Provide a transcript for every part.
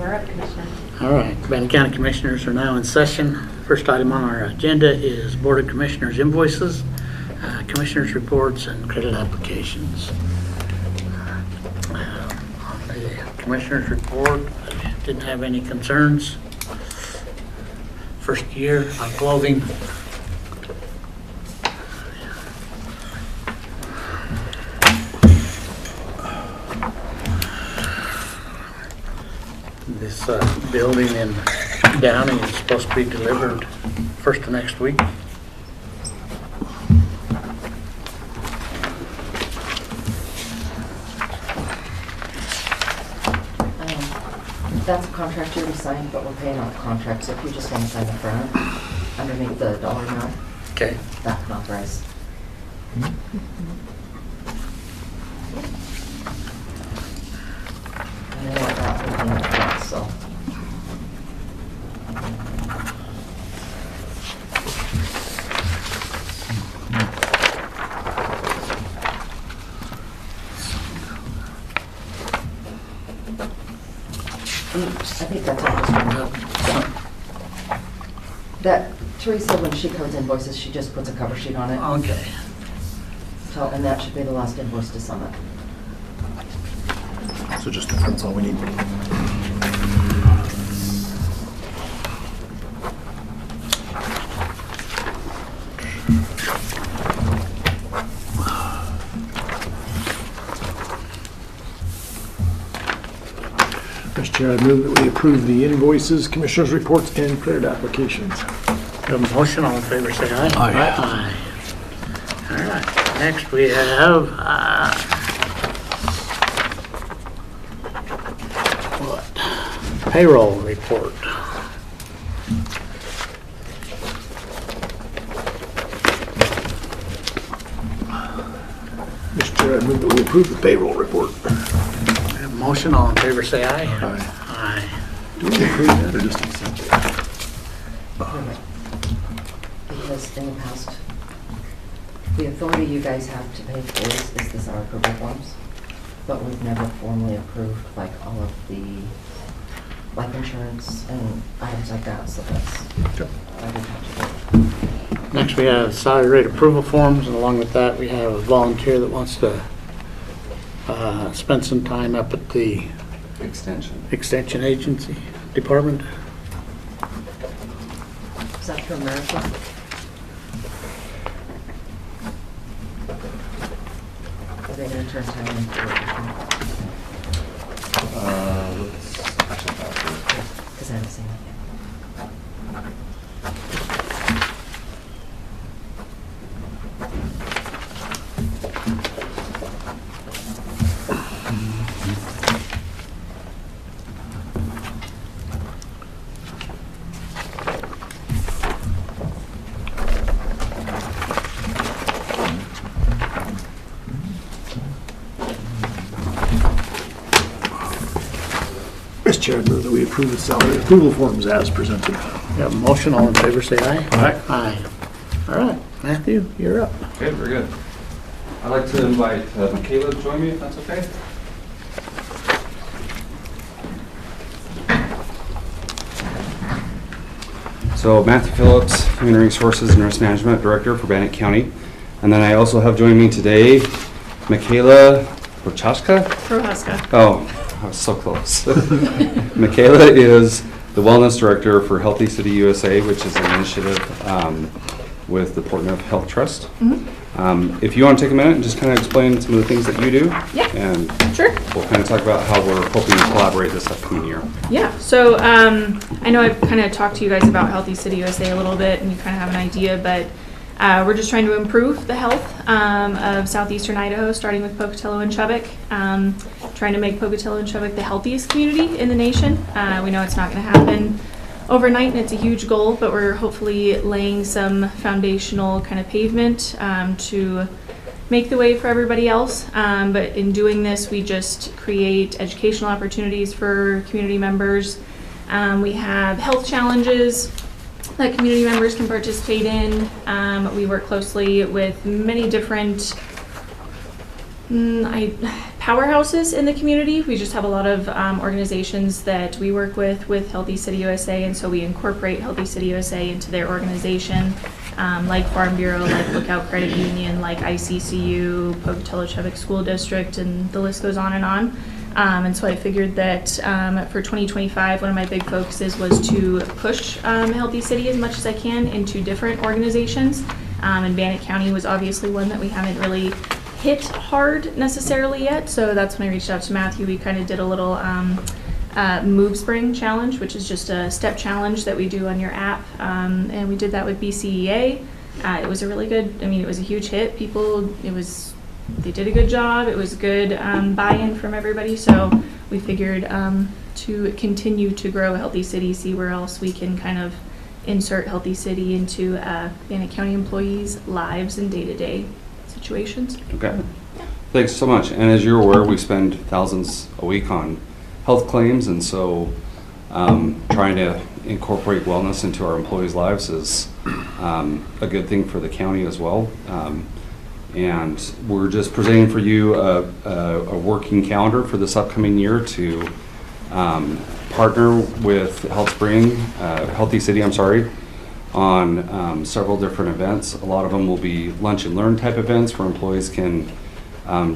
You're up, Commissioner. All right, Bannock County Commissioners are now in session. First item on our agenda is Board of Commissioners invoices, Commissioners reports, and credit applications. On the Commissioners report, I didn't have any concerns. First year of clothing. This building in Downey is supposed to be delivered first of next week. That's a contract you already signed, but we're paying on the contract, so if you just want to sign the front, underneath the dollar amount, Okay. that can authorize. I know I got everything in front, so. I think that's all. That Teresa, when she codes invoices, she just puts a cover sheet on it. Okay. So, and that should be the last invoice to sum it. So just that's all we need. Mr. Chair, I move that we approve the invoices, commissioners' reports, and credit applications. We have a motion, all in favor, say aye. Aye. Aye. All right, next we have, payroll report. Mr. Chair, I move that we approve the payroll report. We have a motion, all in favor, say aye. Aye. Aye. Do we approve that or just accept it? Because in the past, the authority you guys have to pay for is this our approval forms, but we've never formally approved like all of the life insurance and items like that, so that's why we have to do it. Next we have salary rate approval forms, and along with that, we have a volunteer that wants to spend some time up at the Extension Agency Department. Is that for America? Are they going to turn time in for it? Because I haven't seen it yet. Mr. Chair, I move that we approve the salary approval forms as presented. We have a motion, all in favor, say aye. Aye. Aye. All right, Matthew, you're up. Okay, very good. I'd like to invite Michaela to join me, if that's okay. So Matthew Phillips, Human Resources and Risk Management Director for Bannock County. And then I also have joining me today, Michaela Prochaska. Oh, I was so close. Michaela is the Wellness Director for Healthy City USA, which is an initiative with the Department of Health Trust. If you want to take a minute and just kind of explain some of the things that you do. Yeah. And Sure. we'll kind of talk about how we're hoping to collaborate this upcoming year. Yeah, so I know I've kind of talked to you guys about Healthy City USA a little bit, and you kind of have an idea, but we're just trying to improve the health of southeastern Idaho, starting with Pocatello and Chubbuck, trying to make Pocatello and Chubbuck the healthiest community in the nation. We know it's not going to happen overnight, and it's a huge goal, but we're hopefully laying some foundational kind of pavement to make the way for everybody else. But in doing this, we just create educational opportunities for community members. We have health challenges that community members can participate in. We work closely with many different powerhouses in the community. We just have a lot of organizations that we work with Healthy City USA, and so we incorporate Healthy City USA into their organization, like Farm Bureau, like Lookout Credit Union, like ICCU, Pocatello-Chubbuck School District, and the list goes on and on. And so I figured that for 2025, one of my big focuses was to push Healthy City as much as I can into different organizations. And Bannock County was obviously one that we haven't really hit hard necessarily yet. So that's when I reached out to Matthew. We kind of did a little Move Spring challenge, which is just a step challenge that we do on your app. And we did that with BCEA. It was a really good, I mean, it was a huge hit. They did a good job. It was good buy-in from everybody. So we figured to continue to grow Healthy City, see where else we can kind of insert Healthy City into Bannock County employees' lives and day-to-day situations. Okay. Thanks so much. And as you're aware, we spend thousands a week on health claims, and so trying to incorporate wellness into our employees' lives is a good thing for the county as well. And we're just presenting for you a working calendar for this upcoming year to partner with Healthy City, on several different events. A lot of them will be lunch and learn type events where employees can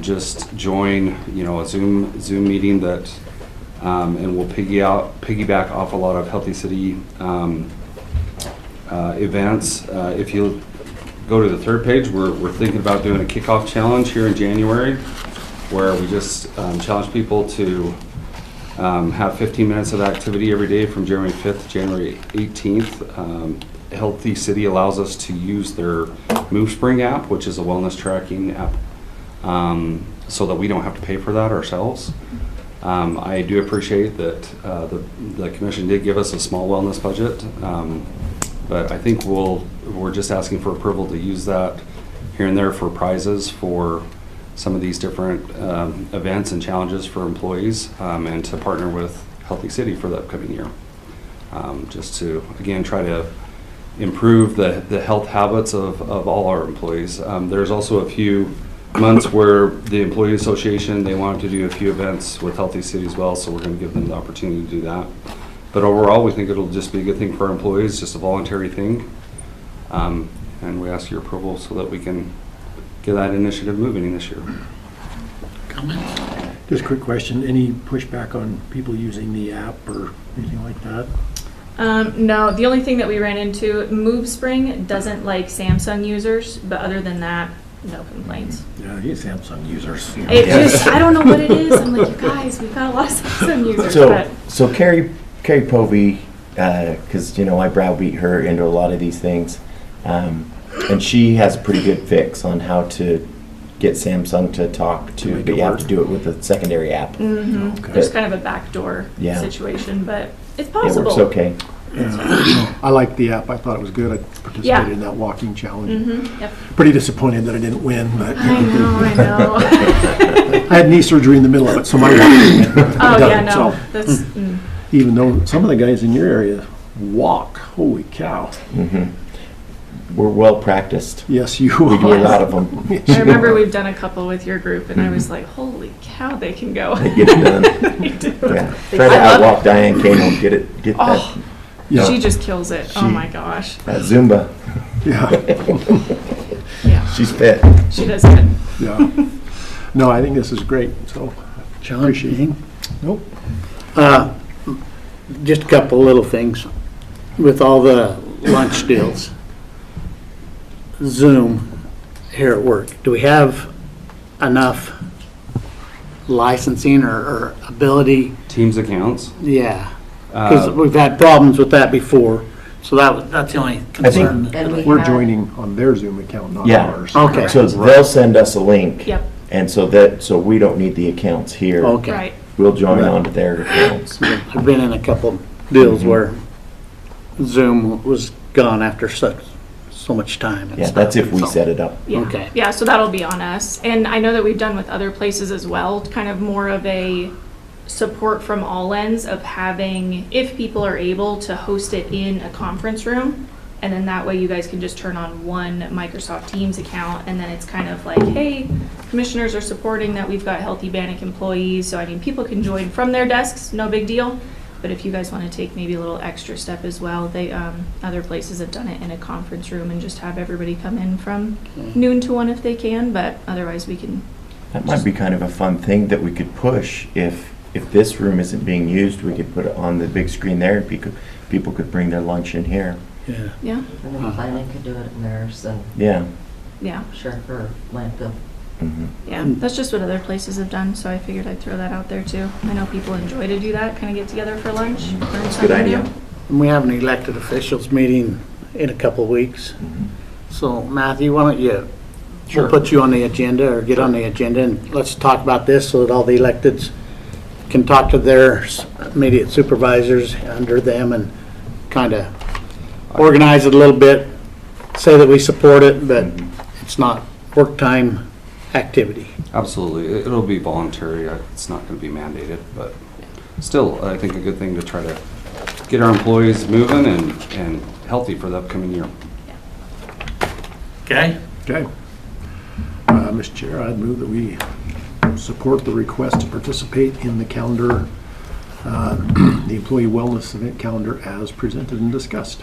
just join, a Zoom meeting that, and we'll piggyback off a lot of Healthy City events. If you go to the third page, we're thinking about doing a kickoff challenge here in January, where we just challenge people to have 15 minutes of activity every day from January 5th to January 18th. Healthy City allows us to use their Move Spring app, which is a wellness tracking app, so that we don't have to pay for that ourselves. I do appreciate that the commission did give us a small wellness budget, but I think we're just asking for approval to use that here and there for prizes for some of these different events and challenges for employees, and to partner with Healthy City for the upcoming year. Just to, again, try to improve the health habits of all our employees. There's also a few months where the Employee Association, they wanted to do a few events with Healthy City as well, so we're going to give them the opportunity to do that. But overall, we think it'll just be a good thing for our employees, just a voluntary thing. And we ask your approval so that we can get that initiative moving this year. Just a quick question, any pushback on people using the app or anything like that? No, the only thing that we ran into, Move Spring doesn't like Samsung users, but other than that, no complaints. Yeah, he's Samsung users. It just, I don't know what it is. I'm like, you guys, we've got a lot of Samsung users. So Carrie Povey, because I browbeat her into a lot of these things, and she has a pretty good fix on how to get Samsung to talk to, but you have to do it with a secondary app. Mm-hmm. Okay. There's kind of a backdoor situation, but it's possible. It works okay. I liked the app. I thought it was good. I participated in that walking challenge. Mm-hmm. Yep. Pretty disappointed that I didn't win, but I know. I had knee surgery in the middle of it, so my walking no. So, That's even though some of the guys in your area walk, holy cow. Mm-hmm. We're well practiced. Yes, you We do are. a lot of them. I remember we've done a couple with your group, and I was like, holy cow, they can go. They get it done. They do. Yeah. Try to outwalk Diane Kano, get that. Yeah. She just kills it. Oh my gosh. That Zumba. Yeah, Yeah, She's fit. she does good. yeah. No, I think this is great, so John, appreciate it. anything? Nope. Just a couple little things. With all the lunch deals, Zoom here at work, do we have enough licensing or ability? Teams accounts. Yeah, because we've had problems with that before, so that's the only concern. And We're joining on their Zoom account, not Yeah. ours. Okay. So they'll send us a link. Yep, And so we don't need the accounts here. Okay. right. We'll join Right. onto their accounts. I've been in a couple deals where Zoom was gone after so much time. and Yeah, stuff, that's if we so- set it up. Yeah. Okay. Yeah, so that'll be on us. And I know that we've done with other places as well, kind of more of a support from all ends of having, if people are able to host it in a conference room, And then that way you guys can just turn on one Microsoft Teams account, and then it's kind of like, hey, commissioners are supporting that we've got healthy Bannock employees. So I mean, people can join from their desks, no big deal. But if you guys want to take maybe a little extra step as well, they other places have done it in a conference room and just have everybody come in from noon to 1 if they can. But otherwise, we can. That might be kind of a fun thing that we could push. If this room isn't being used, we could put it on the big screen there, and people could bring their lunch in here. Yeah. Yeah. And then planning could do it in theirs, and Yeah. Yeah. sure, for landfill. Mhm. Yeah, that's just what other places have done, so I figured I'd throw that out there too. I know people enjoy to do that, kind of get together for lunch. Learn Good something idea. new. And we have an elected officials meeting in a couple of weeks. Mhm. So Matthew, why don't you, Sure. we'll put you on the agenda, or get on the agenda, and let's talk about this so that all the electeds can talk to their immediate supervisors under them and kind of organize it a little bit, say that we support it, but it's not work time activity. Absolutely. It'll be voluntary. It's not going to be mandated, but still, I think a good thing to try to get our employees moving and healthy for the upcoming year. Okay? Okay. Mr. Chair, I'd move that we support the request to participate in the calendar, the employee wellness event calendar as presented and discussed.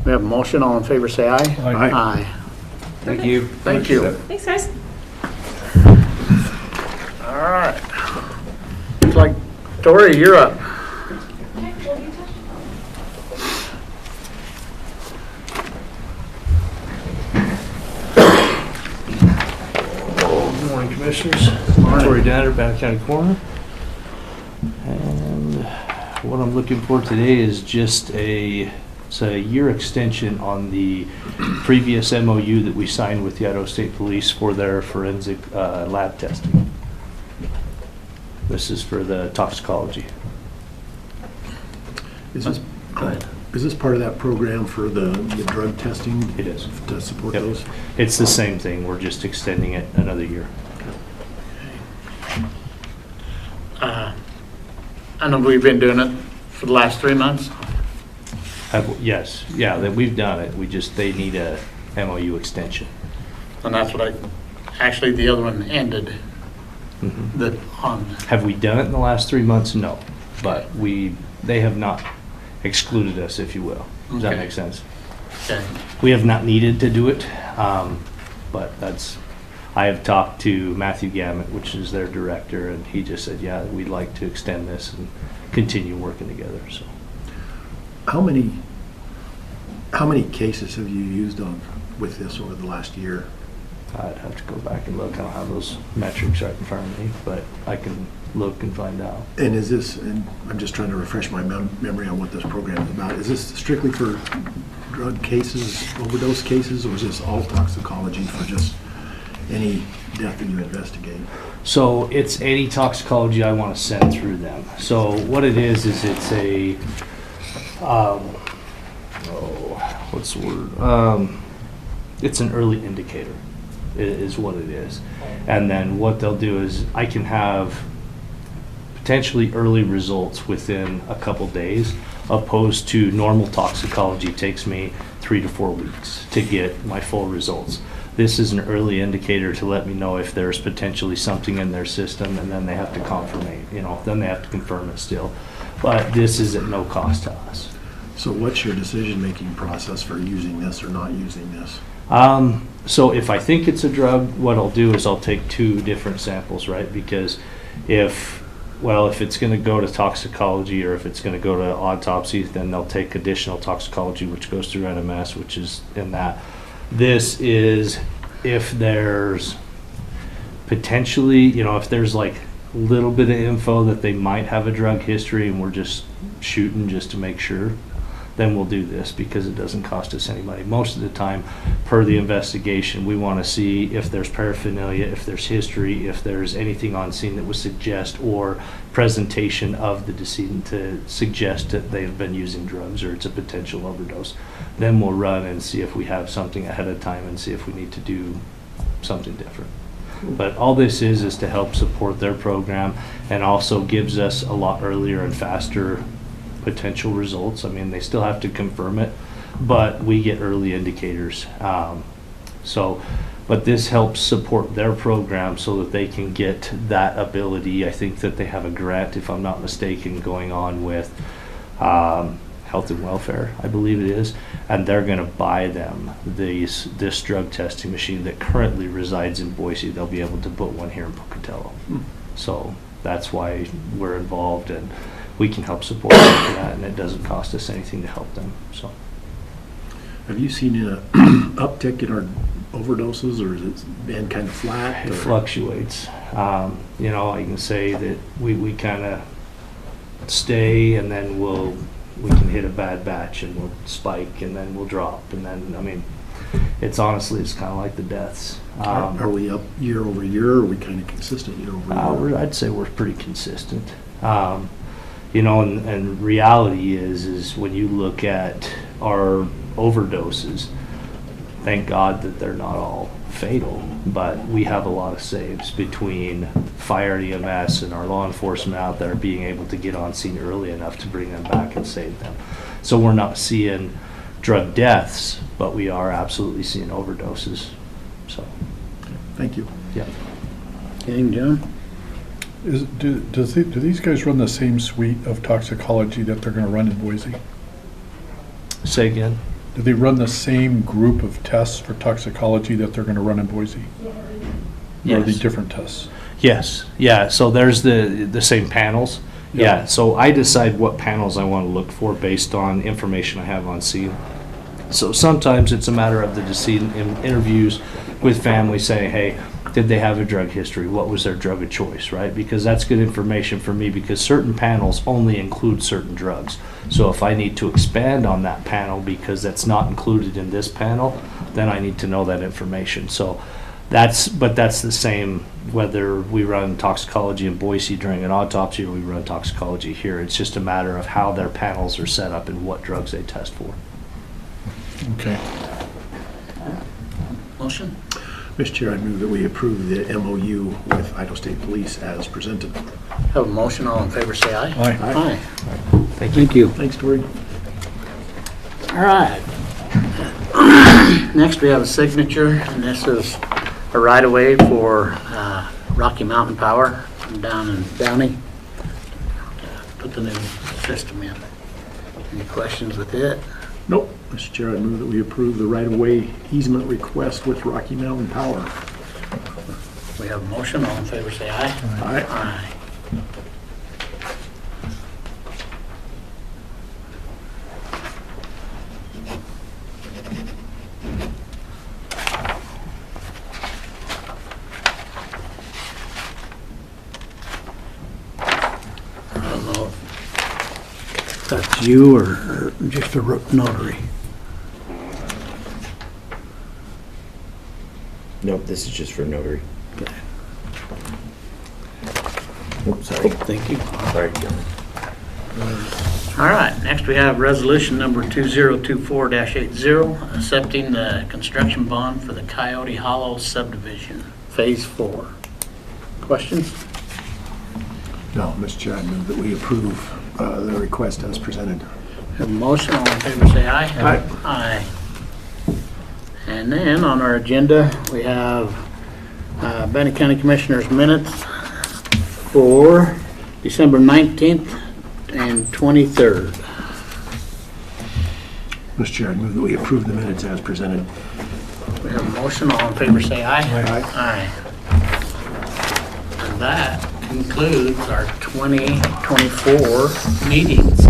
We have a motion. All in favor, say aye. Aye. Aye. Thank you. Thank you. Thanks, guys. All right. Looks like, Tori, you're up. Good morning, Commissioners. Corey Danner, Bannock County Coroner. And what I'm looking for today is just it's a year extension on the previous MOU that we signed with the Idaho State Police for their forensic lab testing. This is for the toxicology. Is this, Go ahead. is this part of that program for the drug testing? It is. To support Yep. those? It's the same thing, we're just extending it another year. I know we've been doing it for the last 3 months. Yes, yeah, that we've done it, they need a MOU extension. And that's what actually the other one ended, that on, Have we done it in the last 3 months? No, but they have not excluded us, if you will. Does that Okay. make sense? okay. We have not needed to do it, but I have talked to Matthew Gammett, which is their director, and he just said, yeah, we'd like to extend this and continue working together, so. How many cases have you used with this over the last year? I'd have to go back and look. I don't have those metrics right in front of me, but I can look and find out. And is this, and I'm just trying to refresh my memory on what this program is about, is this strictly for drug cases, overdose cases, or is this all toxicology for just any death that you investigate? So it's any toxicology I want to send through them. So what it is it's a, what's the word? It's an early indicator is what it is. And then what they'll do is I can have potentially early results within a couple days, opposed to normal toxicology takes me 3 to 4 weeks to get my full results. This is an early indicator to let me know if there's potentially something in their system, and then they have to then they have to confirm it still. But this is at no cost to us. So what's your decision-making process for using this or not using this? So if I think it's a drug, what I'll do is I'll take 2 different samples, right? Because if it's going to go to toxicology or if it's going to go to autopsy, then they'll take additional toxicology, which goes through NMS, which is in that. This is if there's potentially, if there's like a little bit of info that they might have a drug history and we're just shooting just to make sure, then we'll do this because it doesn't cost us any money. Most of the time, per the investigation, we want to see if there's paraphernalia, if there's history, if there's anything on scene that would suggest or presentation of the decedent to suggest that they've been using drugs or it's a potential overdose. Then we'll run and see if we have something ahead of time and see if we need to do something different. But all this is to help support their program and also gives us a lot earlier and faster potential results. I mean, they still have to confirm it, but we get early indicators. But this helps support their program so that they can get that ability. I think that they have a grant, if I'm not mistaken, going on with Health and Welfare, I believe it is, and they're going to buy them this drug testing machine that currently resides in Boise. They'll be able to put one here in Pocatello. So that's why we're involved, and we can help support them for that, and it doesn't cost us anything to help them. So, Have you seen an uptick in our overdoses, or has it been kind of flat? it or- fluctuates. I can say that we kind of stay, and then we can hit a bad batch and we'll spike, and then we'll drop, and then it's honestly kind of like the deaths. Are we up year over year, or are we kind of consistent year over year? I'd say we're pretty consistent. And reality is when you look at our overdoses, thank God that they're not all fatal, but we have a lot of saves between fire and EMS and our law enforcement out there being able to get on scene early enough to bring them back and save them. So we're not seeing drug deaths, but we are absolutely seeing overdoses. So, Thank you. yeah. Anything, John? Do these guys run the same suite of toxicology that they're going to run in Boise? Say again? Do they run the same group of tests for toxicology that they're going to run in Boise? Or are they Yes. different tests? Yes, yeah, so there's the same panels. Yeah, so I decide what panels I want to look for based on information I have on scene. So sometimes it's a matter of the decedent in interviews with family saying, hey, did they have a drug history? What was their drug of choice, right? Because that's good information for me, because certain panels only include certain drugs. So if I need to expand on that panel because that's not included in this panel, then I need to know that information. So that's the same whether we run toxicology in Boise during an autopsy or we run toxicology here. It's just a matter of how their panels are set up and what drugs they test for. Okay. Motion? Mr. Chair, I move that we approve the MOU with Idaho State Police as presented. Have a motion, all in favor, say aye. Aye. Aye. Thank you. Thanks, Tori. All right. Next, we have a signature, and this is a right-of-way for Rocky Mountain Power down in Downey. Put the new system in. Any questions with it? Nope. Mr. Chair, I move that we approve the right-of-way easement request with Rocky Mountain Power. We have a motion, all in favor, say aye. Aye. Aye. I don't know if that's you or just a notary. Nope, this is just for notary. Okay. Oops, sorry. Thank you. Sorry, John. All right, next we have resolution number 2024-80, accepting the construction bond for the Coyote Hollow subdivision, Phase 4. Questions? No, Mr. Chair, I move that we approve the request as presented. Have a motion, all in favor say aye. Aye. Aye. And then on our agenda, we have Bannock County Commissioners minutes for December 19th and 23rd. Mr. Chair, I move that we approve the minutes as presented. We have a motion, all in favor say aye. Aye. Aye. And that concludes our 2024 meetings.